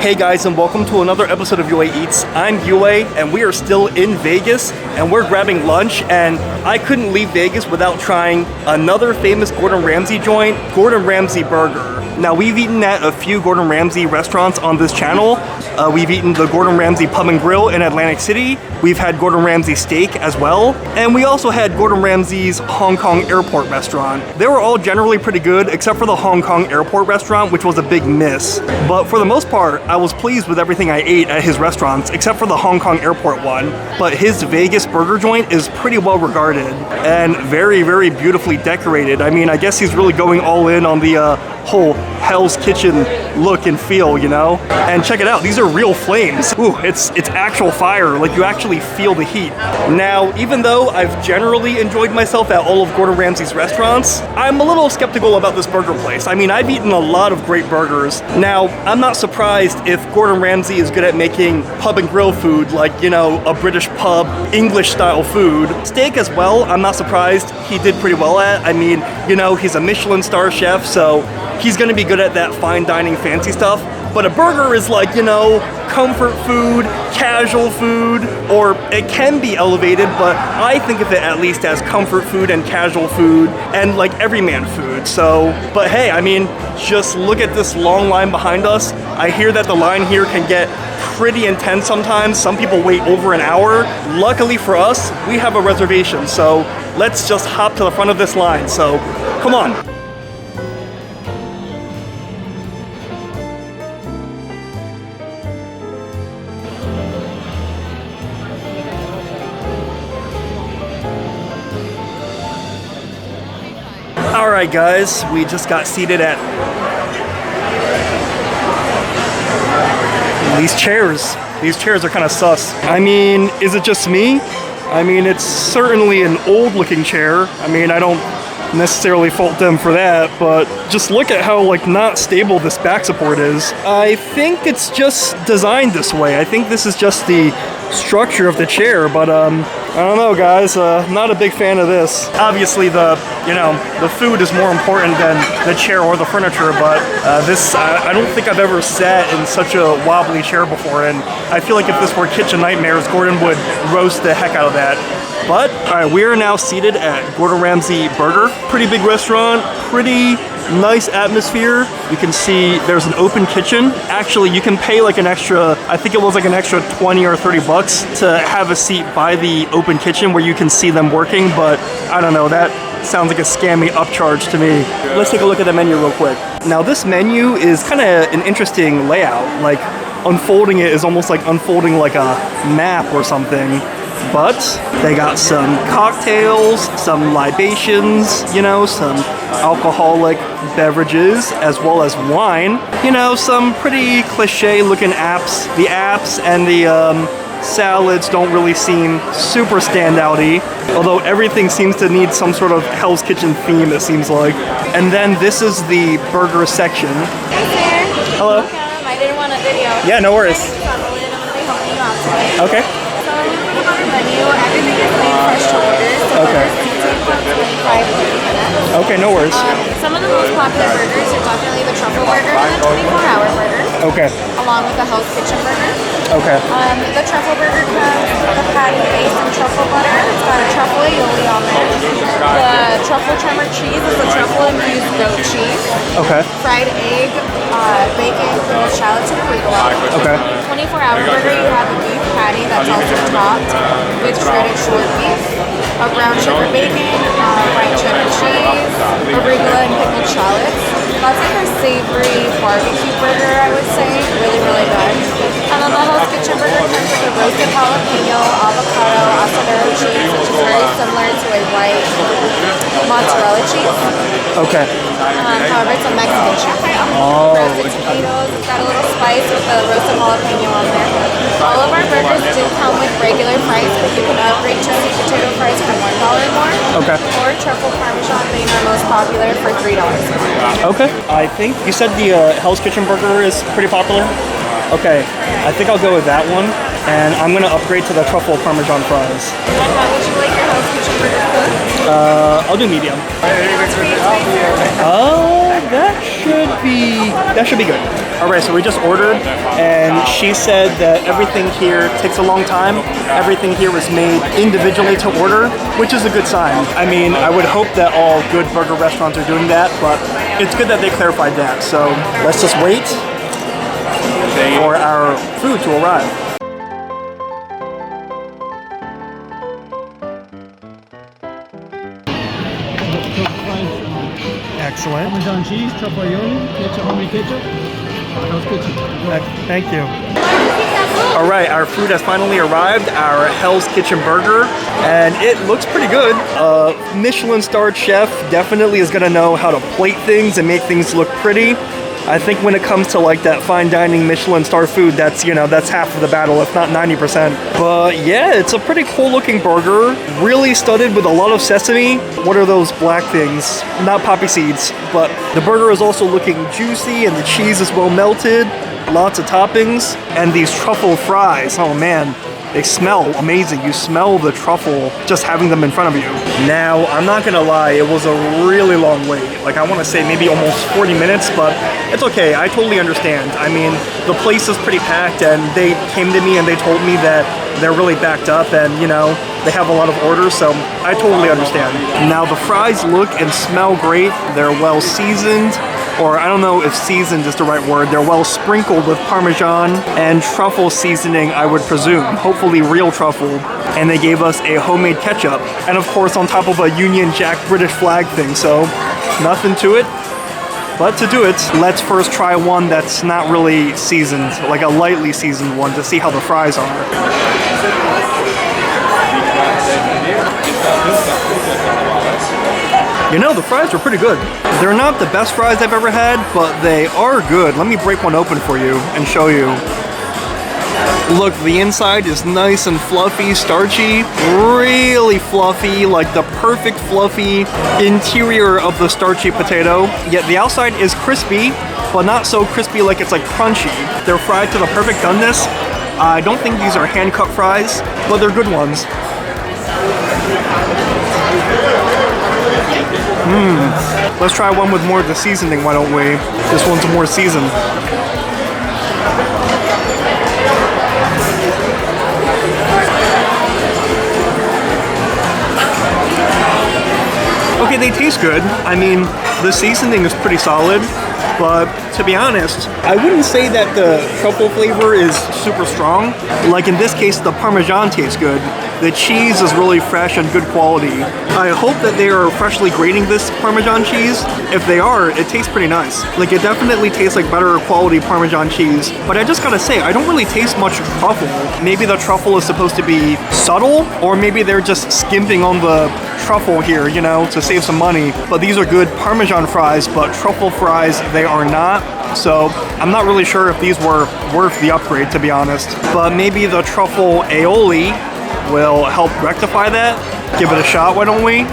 Hey guys, and welcome to another episode of UA Eats. I'm UA, and we are still in Vegas, and we're grabbing lunch, and I couldn't leave Vegas without trying another famous Gordon Ramsay joint, Gordon Ramsay Burger. Now, we've eaten at a few Gordon Ramsay restaurants on this channel. We've eaten the Gordon Ramsay Pub and Grill in Atlantic City. We've had Gordon Ramsay steak as well. And we also had Gordon Ramsay's Hong Kong airport restaurant. They were all generally pretty good, except for the Hong Kong airport restaurant, which was a big miss. But for the most part, I was pleased with everything I ate at his restaurants, except for the Hong Kong airport one. But his Vegas burger joint is pretty well regarded and very, very beautifully decorated. I mean, I guess he's really going all in on the whole Hell's Kitchen look and feel, you know? And check it out, these are real flames. Ooh, it's actual fire, like you actually feel the heat. Now, even though I've generally enjoyed myself at all of Gordon Ramsay's restaurants, I'm a little skeptical about this burger place. I mean, I've eaten a lot of great burgers. Now, I'm not surprised if Gordon Ramsay is good at making pub and grill food, like, you know, a British pub, English style food. Steak as well, I'm not surprised he did pretty well at. I mean, you know, he's a Michelin star chef, so he's gonna be good at that fine dining fancy stuff. But a burger is like, you know, comfort food, casual food, or it can be elevated, but I think of it at least as comfort food and casual food and like everyman food. So, but hey, I mean, just look at this long line behind us. I hear that the line here can get pretty intense sometimes. Some people wait over an hour. Luckily for us, we have a reservation, so let's just hop to the front of this line. So, come on. Alright guys, we just got seated at these chairs. These chairs are kind of sus. I mean, is it just me? I mean, it's certainly an old looking chair. I mean, I don't necessarily fault them for that, but just look at how like not stable this back support is. I think it's just designed this way. I think this is just the structure of the chair, but I don't know guys, not a big fan of this. Obviously the food is more important than the chair or the furniture, but I don't think I've ever sat in such a wobbly chair before, and I feel like if this were Kitchen Nightmares, Gordon would roast the heck out of that. But, alright, we are now seated at Gordon Ramsay Burger. Pretty big restaurant, pretty nice atmosphere. You can see there's an open kitchen. Actually, you can pay like an extra, I think it was like an extra 20 or 30 bucks to have a seat by the open kitchen where you can see them working, but I don't know, that sounds like a scammy upcharge to me. Let's take a look at the menu real quick. Now this menu is kind of an interesting layout. Like unfolding it is almost like unfolding like a map or something. But they got some cocktails, some libations, you know, some alcoholic beverages, as well as wine. You know, some pretty cliche looking apps. The apps and the salads don't really seem super standouty, although everything seems to need some sort of Hell's Kitchen theme, it seems like. And then this is the burger section. Hey there. Hello. Welcome. I didn't want a video. Yeah, no worries. I'm going to be helping you out today. Okay. So looking at our menu, everything is made fresh to order. So Okay. burgers take 25 to 30 minutes. Okay, no worries. Some of the most popular burgers are definitely the truffle burger and the 24-hour burger, Okay. along with the Hell's Kitchen burger. Okay. The truffle burger comes with a patty based in truffle butter. It's got a truffle aioli on there. The truffle cheddar cheese is a truffle infused goat cheese. Okay. Fried egg, bacon, grilled shallots, and arugula. Okay. 24-hour burger, you have a beef patty that's also topped with shredded short beef, a brown sugar bacon, white cheddar cheese, arugula, and pickled shallots. That's like a savory barbecue burger, I would say. Really, really good. And then the Hell's Kitchen burger comes with a roasted jalapeno, avocado, asadero cheese, which is very similar to a white mozzarella cheese. Okay. However, it's a Mexican cheese. Roasted tomatoes, it's got a little spice with the roasted jalapeno on there. All of our burgers do come with regular fries, but you can upgrade to sweet potato fries for $1 more. Okay. Or truffle parmesan being our most popular for $3 more. Okay. I think you said the Hell's Kitchen burger is pretty popular. Okay. I think I'll go with that one, and I'm gonna upgrade to the truffle parmesan fries. And how would you like your Hell's Kitchen burger cooked? I'll do medium. What's for you today, sir? That should be good. All right, so we just ordered, and she said that everything here takes a long time. Everything here was made individually to order, which is a good sign. I mean, I would hope that all good burger restaurants are doing that, but it's good that they clarified that. So let's just wait for our food to arrive. Excellent. Parmesan cheese, truffle aioli, ketchup, homemade ketchup, Haute kitchen. Thank you. All right, our food has finally arrived, our Hell's Kitchen burger, and it looks pretty good. Michelin starred chef definitely is gonna know how to plate things and make things look pretty. I think when it comes to like that fine dining Michelin star food, that's, you know, that's half of the battle, if not 90%. But yeah, it's a pretty cool looking burger, really studded with a lot of sesame. What are those black things? Not poppy seeds, but the burger is also looking juicy and the cheese is well melted. Lots of toppings and these truffle fries. Oh man, they smell amazing. You smell the truffle just having them in front of you. Now, I'm not gonna lie, it was a really long wait. Like, I wanna say maybe almost 40 minutes, but it's okay, I totally understand. I mean, the place is pretty packed and they came to me and they told me that they're really backed up and, you know, they have a lot of orders, so I totally understand. Now, the fries look and smell great. They're well seasoned. Or I don't know if seasoned is the right word. They're well sprinkled with Parmesan and truffle seasoning, I would presume. Hopefully real truffle. And they gave us a homemade ketchup. And of course on top of a Union Jack British flag thing. So nothing to it. But to do it, let's first try one that's not really seasoned. Like a lightly seasoned one to see how the fries are. You know, the fries are pretty good. They're not the best fries I've ever had, but they are good. Let me break one open for you and show you. Look, the inside is nice and fluffy, starchy, really fluffy, like the perfect fluffy interior of the starchy potato. Yet the outside is crispy, but not so crispy like it's like crunchy. They're fried to the perfect doneness. I don't think these are hand-cut fries, but they're good ones. Let's try one with more of the seasoning, why don't we? This one's more seasoned. Okay, they taste good. I mean, the seasoning is pretty solid, but to be honest, I wouldn't say that the truffle flavor is super strong. Like in this case, the Parmesan tastes good. The cheese is really fresh and good quality. I hope that they are freshly grating this Parmesan cheese. If they are, it tastes pretty nice. Like, it definitely tastes like better quality Parmesan cheese. But I just gotta say, I don't really taste much truffle. Maybe the truffle is supposed to be subtle, or maybe they're just skimping on the truffle here, you know, to save some money. But these are good Parmesan fries, but truffle fries, they are not. So I'm not really sure if these were worth the upgrade, to be honest. But maybe the truffle aioli will help rectify that. Give it a shot, why don't we?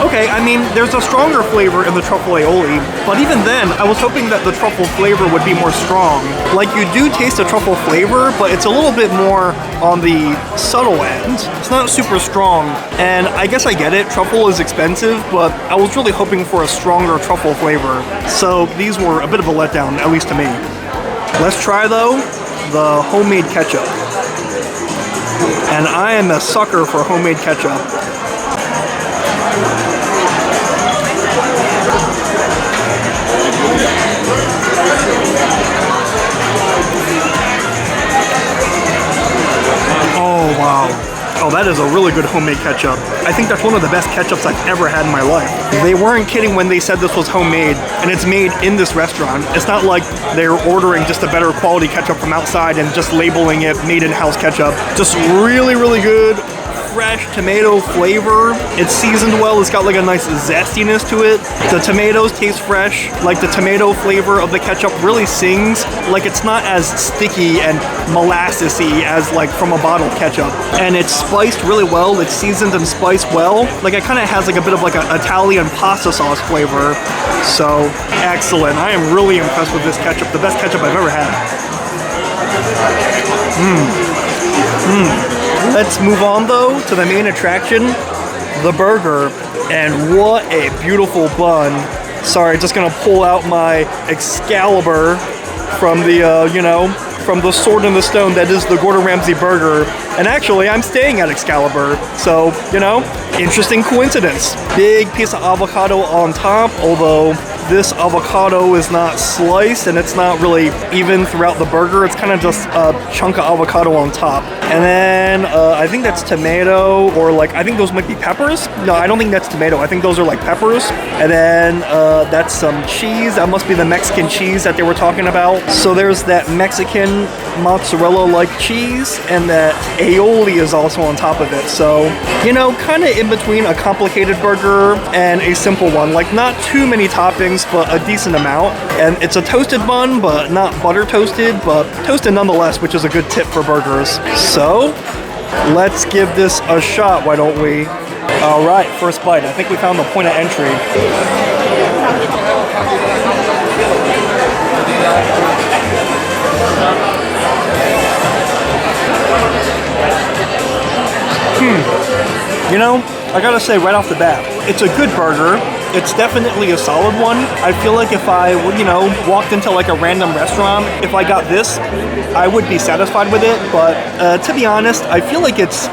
Okay, I mean, there's a stronger flavor in the truffle aioli, but even then, I was hoping that the truffle flavor would be more strong. Like, you do taste a truffle flavor, but it's a little bit more on the subtle end. It's not super strong, and I guess I get it, truffle is expensive, but I was really hoping for a stronger truffle flavor. So these were a bit of a letdown, at least to me. Let's try, though, the homemade ketchup. And I am a sucker for homemade ketchup. Oh, wow. Oh, that is a really good homemade ketchup. I think that's one of the best ketchups I've ever had in my life. They weren't kidding when they said this was homemade, and it's made in this restaurant. It's not like they're ordering just a better quality ketchup from outside and just labeling it made in-house ketchup. Just really, really good, fresh tomato flavor. It's seasoned well. It's got like a nice zestiness to it. The tomatoes taste fresh. Like, the tomato flavor of the ketchup really sings. Like, it's not as sticky and molassesy as like from a bottle ketchup. And it's spiced really well. It's seasoned and spiced well. Like, it kind of has like a bit of like an Italian pasta sauce flavor. So excellent. I am really impressed with this ketchup. The best ketchup I've ever had. Let's move on though to the main attraction, the burger. And what a beautiful bun. Sorry, just gonna pull out my Excalibur from the, from the sword in the stone that is the Gordon Ramsay burger. And actually, I'm staying at Excalibur, so, interesting coincidence. Big piece of avocado on top, although this avocado is not sliced and it's not really even throughout the burger. It's kind of just a chunk of avocado on top. And then I think that's tomato, or I think those might be peppers. No, I don't think that's tomato. I think those are peppers. And then that's some cheese. That must be the Mexican cheese that they were talking about. So there's that Mexican mozzarella-like cheese, and that aioli is also on top of it. So, kind of in between a complicated burger and a simple one. Not too many toppings, but a decent amount. And it's a toasted bun, but not butter toasted, but toasted nonetheless, which is a good tip for burgers. So, let's give this a shot, why don't we? All right, first bite. I think we found the point of entry. I gotta say right off the bat, it's a good burger. It's definitely a solid one. I feel like if I, walked into a random restaurant, if I got this, I would be satisfied with it. But to be honest, I feel like it's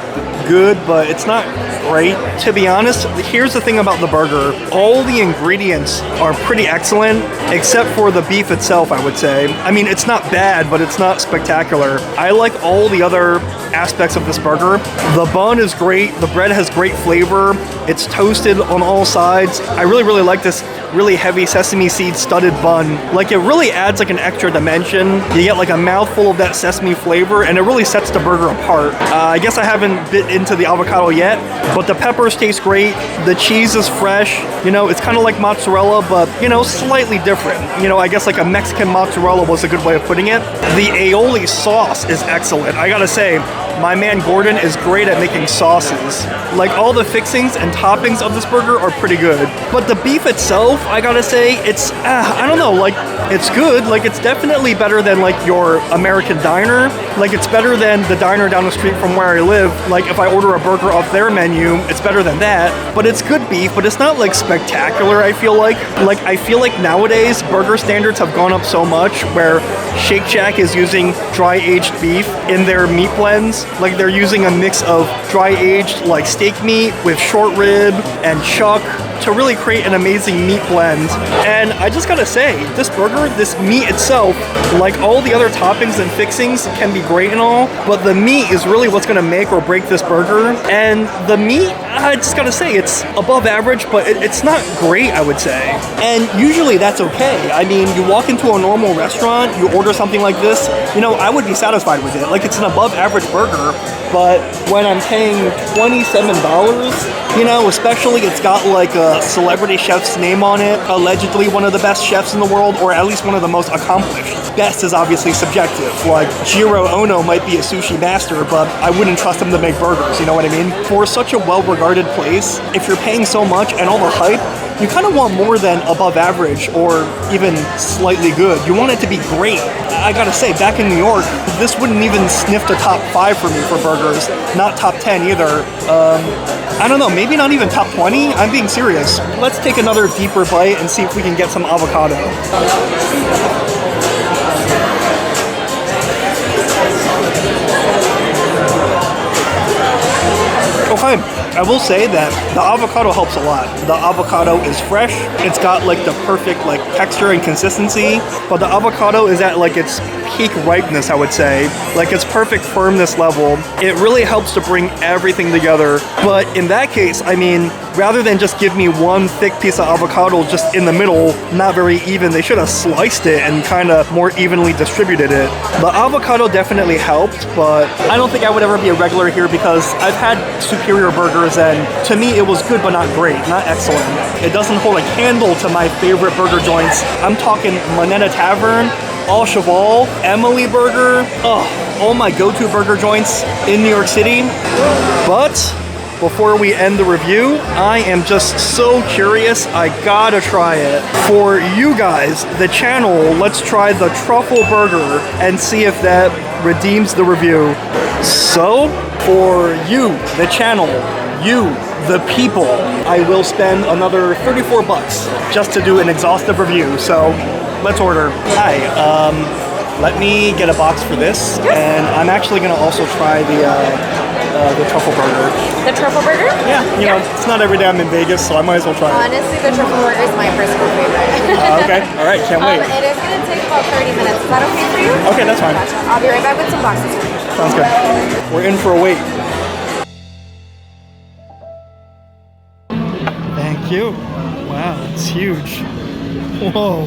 good, but it's not great. To be honest, here's the thing about the burger. All the ingredients are pretty excellent, except for the beef itself, I would say. I mean, it's not bad, but it's not spectacular. I like all the other aspects of this burger. The bun is great. The bread has great flavor. It's toasted on all sides. I really, really like this really heavy sesame seed studded bun. It really adds an extra dimension. You get a mouthful of that sesame flavor, and it really sets the burger apart. I guess I haven't bit into the avocado yet, but the peppers taste great. The cheese is fresh. It's kind of like mozzarella, but, slightly different. I guess a Mexican mozzarella was a good way of putting it. The aioli sauce is excellent. I gotta say, my man Gordon is great at making sauces. All the fixings and toppings of this burger are pretty good. But the beef itself, I gotta say, it's, I don't know, it's good. It's definitely better than your American diner. It's better than the diner down the street from where I live. If I order a burger off their menu, it's better than that. But it's good beef, but it's not spectacular, I feel like. I feel like nowadays burger standards have gone up so much where Shake Shack is using dry aged beef in their meat blends. They're using a mix of dry aged steak meat with short rib and chuck to really create an amazing meat blend. And I just gotta say, this burger, this meat itself, all the other toppings and fixings can be great and all, but the meat is really what's gonna make or break this burger. And the meat, I just gotta say, it's above average, but it's not great, I would say. And usually that's okay. I mean, you walk into a normal restaurant, you order something like this, I would be satisfied with it. It's an above average burger, but when I'm paying $27, especially it's got a celebrity chef's name on it, allegedly one of the best chefs in the world, or at least one of the most accomplished. Best is obviously subjective. Jiro Ono might be a sushi master, but I wouldn't trust him to make burgers, you know what I mean? For such a well-regarded place, if you're paying so much and all the hype, you kind of want more than above average or even slightly good. You want it to be great. I gotta say, back in New York, this wouldn't even sniff the top 5 for me for burgers. Not top 10 either. I don't know, maybe not even top 20? I'm being serious. Let's take another deeper bite and see if we can get some avocado. Okay, I will say that the avocado helps a lot. The avocado is fresh. It's got the perfect texture and consistency, but the avocado is at its peak ripeness, I would say. Its perfect firmness level. It really helps to bring everything together. But in that case, I mean, rather than just give me one thick piece of avocado just in the middle, not very even, they should have sliced it and kind of more evenly distributed it. The avocado definitely helped, but I don't think I would ever be a regular here because I've had superior burgers and to me it was good but not great, not excellent. It doesn't hold a candle to my favorite burger joints. I'm talking Minetta Tavern, Au Cheval, Emily Burger, all my go-to burger joints in New York City. But before we end the review, I am just so curious, I gotta try it. For you guys, the channel, let's try the truffle burger and see if that redeems the review. So, for you, the channel, you, the people, I will spend another 34 bucks just to do an exhaustive review. So let's order. Hi, let me get a box for this, and I'm actually gonna also try the truffle burger. The truffle burger? Yeah, you know, it's not every day I'm in Vegas, so I might as well try it. Honestly, the truffle burger is my personal favorite. Okay, all right, can't wait. It is gonna take about 30 minutes. Is that okay for you? Okay, that's fine. Gotcha. I'll be right back with some boxes for you. Sounds good. We're in for a wait. Thank you. Wow, it's huge. Whoa.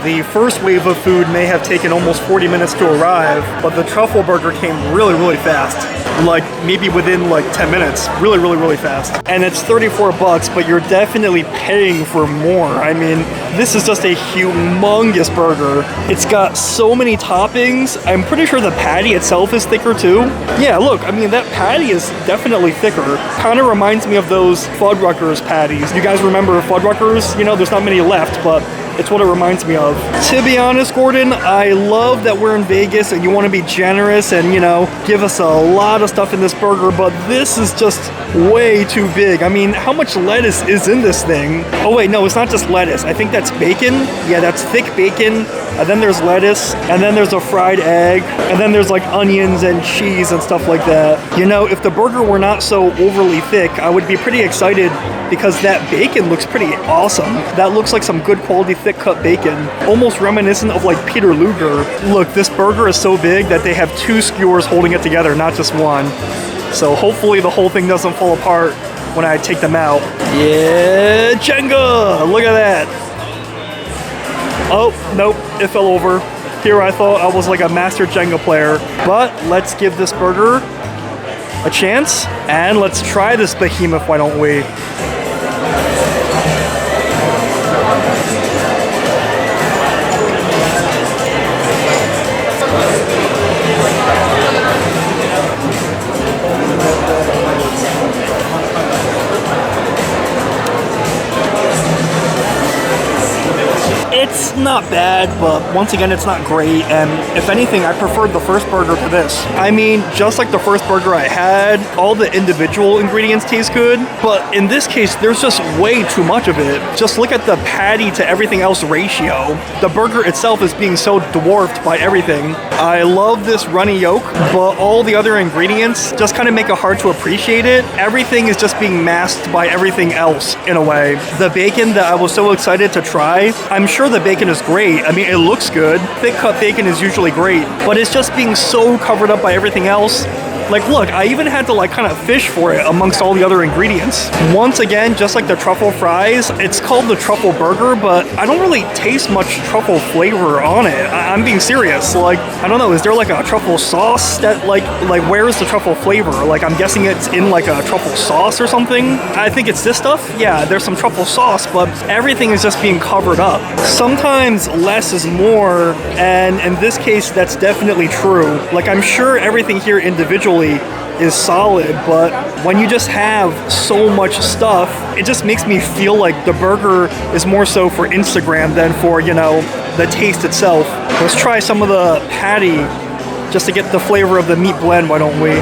The first wave of food may have taken almost 40 minutes to arrive, but the truffle burger came really, really fast. Like maybe within like 10 minutes. Really, really, really fast. And it's 34 bucks, but you're definitely paying for more. I mean, this is just a humongous burger. It's got so many toppings. I'm pretty sure the patty itself is thicker too. Yeah, look, I mean, that patty is definitely thicker. Kind of reminds me of those Fuddruckers patties. You guys remember Fuddruckers? You know, there's not many left, but it's what it reminds me of. To be honest, Gordon, I love that we're in Vegas and you want to be generous and, you know, give us a lot of stuff in this burger, but this is just way too big. I mean, how much lettuce is in this thing? Oh wait, no, it's not just lettuce. I think that's bacon. Yeah, that's thick bacon. And then there's lettuce, and then there's a fried egg, and then there's like onions and cheese and stuff like that. You know, if the burger were not so overly thick, I would be pretty excited because that bacon looks pretty awesome. That looks like some good quality thick cut bacon, almost reminiscent of like Peter Luger. Look, this burger is so big that they have 2 skewers holding it together, not just one. So hopefully the whole thing doesn't fall apart when I take them out. Yeah, Jenga! Look at that. Oh, nope, it fell over. Here I thought I was like a master Jenga player. But let's give this burger a chance, and let's try this behemoth, why don't we? It's not bad, but once again, it's not great, and if anything, I preferred the first burger to this. I mean, just like the first burger I had, all the individual ingredients taste good, but in this case, there's just way too much of it. Just look at the patty to everything else ratio. The burger itself is being so dwarfed by everything. I love this runny yolk, but all the other ingredients just kind of make it hard to appreciate it. Everything is just being masked by everything else, in a way. The bacon that I was so excited to try, I'm sure the bacon is great. I mean, it looks good. Thick cut bacon is usually great, but it's just being so covered up by everything else. Like, look, I even had to like kind of fish for it amongst all the other ingredients. Once again, just like the truffle fries, it's called the truffle burger, but I don't really taste much truffle flavor on it. I'm being serious. Like, I don't know, is there like a truffle sauce that like where is the truffle flavor? Like, I'm guessing it's in like a truffle sauce or something. I think it's this stuff. Yeah, there's some truffle sauce, but everything is just being covered up. Sometimes less is more, and in this case, that's definitely true. Like, I'm sure everything here individually is solid, but when you just have so much stuff, it just makes me feel like the burger is more so for Instagram than for, you know, the taste itself. Let's try some of the patty just to get the flavor of the meat blend, why don't we?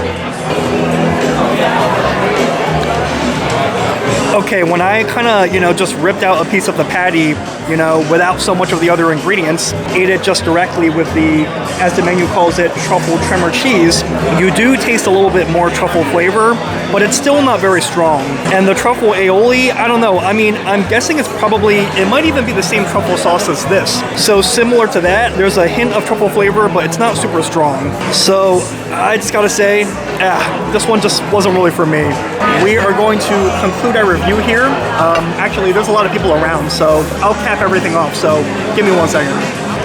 Okay, when I kind of, you know, just ripped out a piece of the patty, you know, without so much of the other ingredients, ate it just directly with the, as the menu calls it, truffle trimmer cheese, you do taste a little bit more truffle flavor, but it's still not very strong. And the truffle aioli, I don't know, I mean, I'm guessing it's probably, it might even be the same truffle sauce as this. So similar to that, there's a hint of truffle flavor, but it's not super strong. So I just gotta say, this one just wasn't really for me. We are going to conclude our review here. Actually, there's a lot of people around, so I'll cap everything off, so give me 1 second.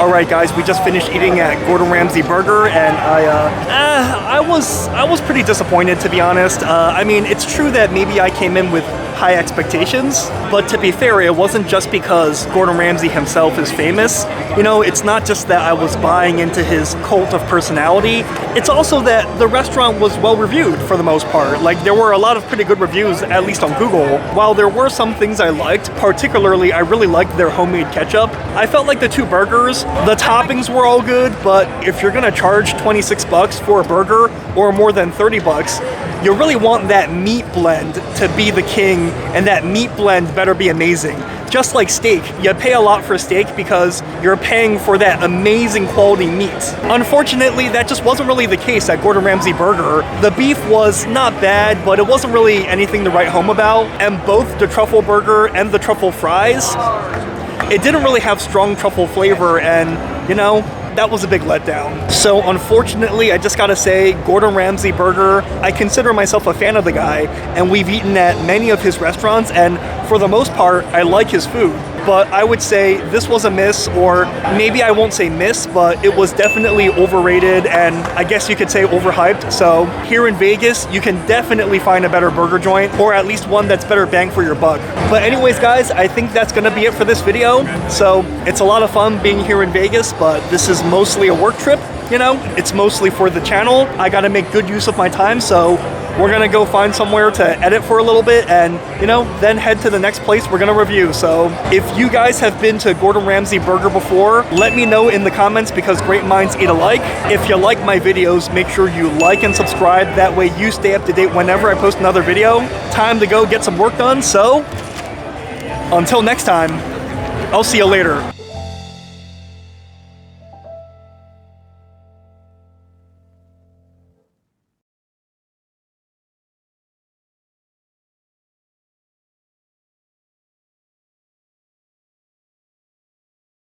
All right, guys, we just finished eating at Gordon Ramsay Burger, and I was pretty disappointed, to be honest. I mean, it's true that maybe I came in with high expectations. But to be fair, it wasn't just because Gordon Ramsay himself is famous. You know, it's not just that I was buying into his cult of personality. It's also that the restaurant was well reviewed for the most part. Like, there were a lot of pretty good reviews, at least on Google. While there were some things I liked, particularly I really liked their homemade ketchup. I felt like the 2 burgers, the toppings were all good, but if you're gonna charge 26 bucks for a burger or more than 30 bucks, you really want that meat blend to be the king, and that meat blend better be amazing. Just like steak, you pay a lot for steak because you're paying for that amazing quality meat. Unfortunately, that just wasn't really the case at Gordon Ramsay Burger. The beef was not bad, but it wasn't really anything to write home about, and both the truffle burger and the truffle fries, it didn't really have strong truffle flavor, and, you know, that was a big letdown. So unfortunately, I just gotta say, Gordon Ramsay Burger, I consider myself a fan of the guy, and we've eaten at many of his restaurants, and for the most part, I like his food. But I would say this was a miss, or maybe I won't say miss, but it was definitely overrated, and I guess you could say overhyped. So here in Vegas, you can definitely find a better burger joint, or at least one that's better bang for your buck. But anyways, guys, I think that's gonna be it for this video. So it's a lot of fun being here in Vegas, but this is mostly a work trip. You know, it's mostly for the channel. I gotta make good use of my time, so we're gonna go find somewhere to edit for a little bit and, you know, then head to the next place we're gonna review. So if you guys have been to Gordon Ramsay Burger before, let me know in the comments, because great minds eat alike. If you like my videos, make sure you like and subscribe. That way you stay up to date whenever I post another video. Time to go get some work done. So until next time, I'll see you later.